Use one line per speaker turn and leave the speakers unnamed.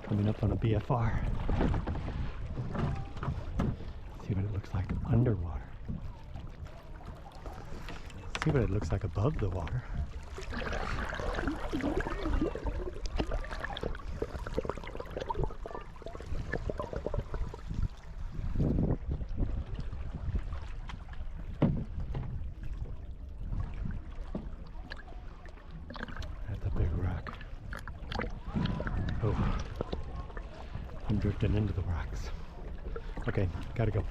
Coming up on a BFR. See what it looks like underwater. See what it looks like above the water. That's a big rock. Oh, I'm drifting into the rocks. Okay, gotta go.